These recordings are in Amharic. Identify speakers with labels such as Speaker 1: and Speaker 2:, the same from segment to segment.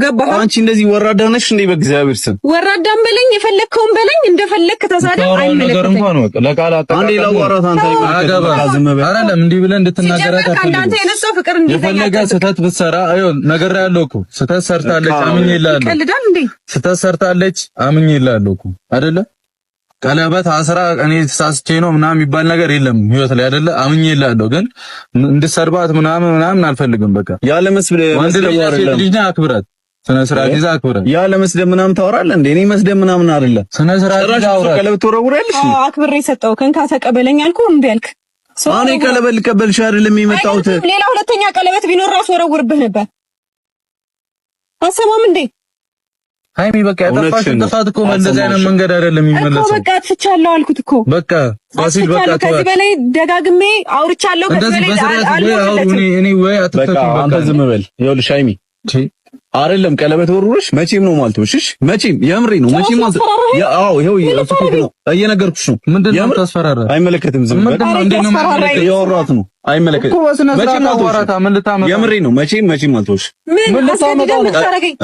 Speaker 1: ገባህ?
Speaker 2: አንቺ እንደዚህ ወራዳ ነሽ እንዴ? በእግዚአብሔር ስም
Speaker 1: ወራዳም በለኝ የፈለከውን በለኝ እንደፈለክ ተሳደብ። አይመለከትም።
Speaker 2: አንዴ ላዋራት አንተ
Speaker 3: አይደለም እንዲህ ብለህ እንድትናገራት
Speaker 1: አንተ የነሳው ፍቅር እንዴ
Speaker 3: የፈለገ ስህተት ብትሰራ ነገር ያለው እኮ ስህተት ሰርታለች አምኜልሃለሁ።
Speaker 1: ይቀልዳል እንዴ?
Speaker 3: ስህተት ሰርታለች አምኜልሃለሁ እኮ አይደለ? ቀለበት አስራ እኔ ተሳስቼ ነው ምናምን የሚባል ነገር የለም ህይወት ላይ አይደለ? አምኜልሃለሁ ግን እንድሰርባት ምናምን አልፈልግም። በቃ ያለ መስደብ ልጅ አክብራት፣ ስነ ስርዓት ይዛ አክብራት። ያለ መስደብ ምናምን ታወራለህ እንዴ? እኔ መስደብ ምናምን አይደለም። ስነ ስርዓት ይዛ አውራ። ቀለበት ትወረውራለሽ?
Speaker 1: አክብሬ ሰጠው ከንካ ተቀበለኝ አልኩህ እምቢ አልክ።
Speaker 2: እኔ ቀለበት ልቀበልሽ አይደለም የመጣሁት።
Speaker 1: ሌላ ሁለተኛ ቀለበት ቢኖር ራሱ ወረውርብህ ነበር። አሰማም እንዴ?
Speaker 3: ሃይሚ በቃ ያጠፋሽ ጥፋት እኮ እንደዚህ አይነት መንገድ አይደለም የሚመለሰው።
Speaker 1: በቃ ትቻለሁ አልኩት እኮ በቃ ፋሲል በቃ ከዚህ በላይ ደጋግሜ አውርቻለሁ። ከዚህ በላይ
Speaker 3: እኔ ወይ አትተኩ
Speaker 2: በቃ ዝም በል። ይኸውልሽ ሃይሚ አይደለም ቀለበት ወርውርሽ መቼም ነው ማልተውሽ። መቼም የምሬ ነው መቼም ማለት ያው ይሄው ነው እየነገርኩሽ ነው። ምንድነው ታስፈራራ? አይመለከትም። ዝም በል ያወራት ነው አይመለከትም። መቼም አወራታ ምን ልታመጣ? የምሬ ነው መቼም አልተውሽ።
Speaker 1: ምን ልታመጣ?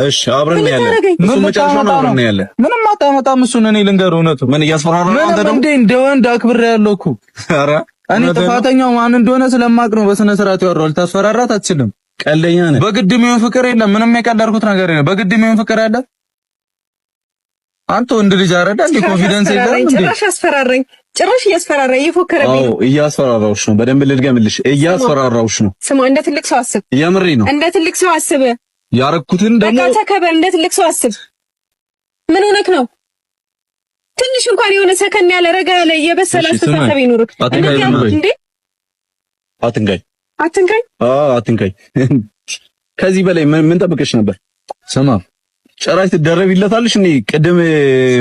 Speaker 2: እሺ አብረን ያለን እሱ መጨረሻው ነው አብረን ያለን።
Speaker 3: ምንም አታመጣም። እሱን እኔ ልንገርህ እውነቱ ምን እያስፈራራ ነው አንተ ደግሞ እንደ ወንድ አክብሬ ያለው እኮ። ኧረ እኔ ጥፋተኛው ማን እንደሆነ ስለማቅ ነው በስነ ስርዓት ያወራው። ልታስፈራራት አትችልም። ቀልደኛ ነህ። በግድ የሚሆን ፍቅር የለም። ምንም የቀለድኩት ነገር የለም። በግድ የሚሆን ፍቅር አለ? አንተ ወንድ ልጅ አረዳ እንዴ? ኮንፊደንስ የለም እንዴ?
Speaker 1: ጭራሽ አስፈራራኝ። ጭራሽ እያስፈራራኝ እየፎከረብኝ ነው።
Speaker 2: እያስፈራራውሽ ነው። በደንብ ልድገምልሽ። እያስፈራራውሽ ነው።
Speaker 1: ስማ፣ እንደ ትልቅ ሰው አስብ።
Speaker 2: የምሬ ነው።
Speaker 1: እንደ ትልቅ ሰው አስብ።
Speaker 2: ያረኩትን ደግሞ
Speaker 1: በቃ ተከበር። እንደ ትልቅ ሰው አስብ። ምን ሆነክ ነው? ትንሽ እንኳን የሆነ ሰከን ያለ ረጋ ያለ የበሰለ አስተሳሰብ ይኑርክ። እንዴ አትንካኝ። ከዚህ በላይ ምን ጠብቀሽ ነበር?
Speaker 3: ስማ
Speaker 2: ጭራሽ ትደረቢለታለሽ። እኔ ቅድም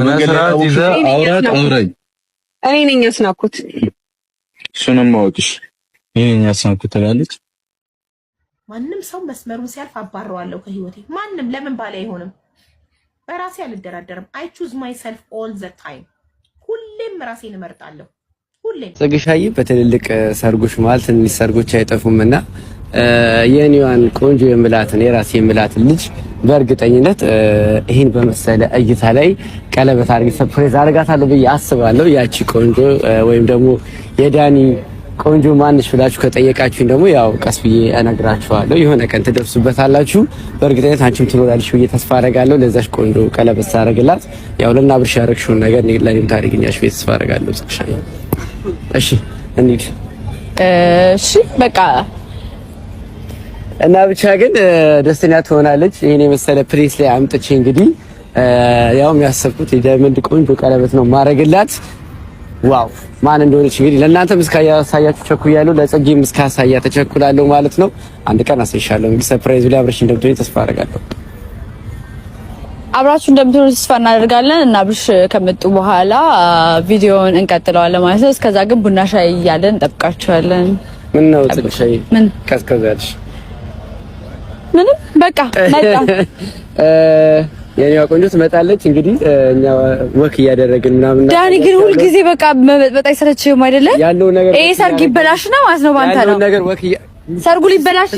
Speaker 2: መንገድ ላይ አውራኝ
Speaker 1: እኔ ነኝ ያስናኩት።
Speaker 2: እሱንም ማወቅሽ እኔ ነኝ ያስናኩት ትላለች።
Speaker 4: ማንም ሰው መስመሩን ሲያልፍ አባረዋለሁ ከህይወቴ። ማንም ለምን ባለ አይሆንም። በራሴ አልደራደርም። I choose myself all the time። ሁሌም ራሴን እመርጣለሁ።
Speaker 5: ጽግሻዬ በትልልቅ ሰርጎች ማለት ትንሽ ሰርጎች አይጠፉምና የኔዋን ቆንጆ የምላትን የራሴ የምላትን ልጅ በእርግጠኝነት ይሄን በመሰለ እይታ ላይ ቀለበት አድርጌ ሰርፕራይዝ አደርጋታለሁ ብዬ አስባለሁ። ያቺ ቆንጆ ወይም ደግሞ የዳኒ ቆንጆ ማንሽ ብላችሁ ከጠየቃችሁኝ ደግሞ ያው ቀስ ብዬ እነግራችኋለሁ። የሆነ ቀን ትደርሱበታላችሁ። በእርግጠኝነት አንቺም ትኖራለሽ ብዬ ተስፋ አደርጋለሁ። ለዛች ቆንጆ ቀለበት ሳደርግላት ያው ለና ብርሽ ያረግሽውን ነገር ለኔም ታደርጊኛለሽ ብዬ ተስፋ አደርጋለሁ። ጽግሻዬ እሺ እንሂድ።
Speaker 1: እሺ በቃ
Speaker 5: እና ብቻ ግን ደስተኛ ትሆናለች። ይሄን የመሰለ ፕሌስ ላይ አምጥቼ እንግዲህ ያው የሚያሰብኩት የዳይመንድ ቆንጆ ቀለበት ነው ማረግላት። ዋው ማን እንደሆነች እንግዲህ ለእናንተም እስካያሳያችሁ ቸኩያለሁ፣ ለጽጌም እስካሳያ ተቸኩላለሁ ማለት ነው። አንድ ቀን አሳይሻለሁ። እንግዲህ ሰርፕራይዝ ላይ አብረሽ እንደምትሆኚ ተስፋ አደርጋለሁ።
Speaker 6: አብራችሁ እንደምትሆኑ ተስፋ እናደርጋለን እና አብርሽ ከመጡ በኋላ ቪዲዮውን እንቀጥለዋለን ማለት ነው። እስከዛ ግን ቡና ሻይ እያለን እንጠብቃችኋለን።
Speaker 5: ምን ነው ጽግሻዬ
Speaker 6: ምን
Speaker 5: ቀዝቀዛልሽ?
Speaker 6: ምንም በቃ መጣ።
Speaker 5: የኔዋ ቆንጆ ትመጣለች እንግዲህ እኛ ወክ እያደረግን ምናምን።
Speaker 6: ዳኒ ግን ሁሉ ጊዜ በቃ በጣም ይሰለችም አይደለ?
Speaker 5: ያለው ነገር
Speaker 6: ይሄ ሰርግ ይበላሽ ነው ማለት ነው። ባንተ ነው
Speaker 5: ነገር ወክ
Speaker 6: ሰርጉ ሊበላሽ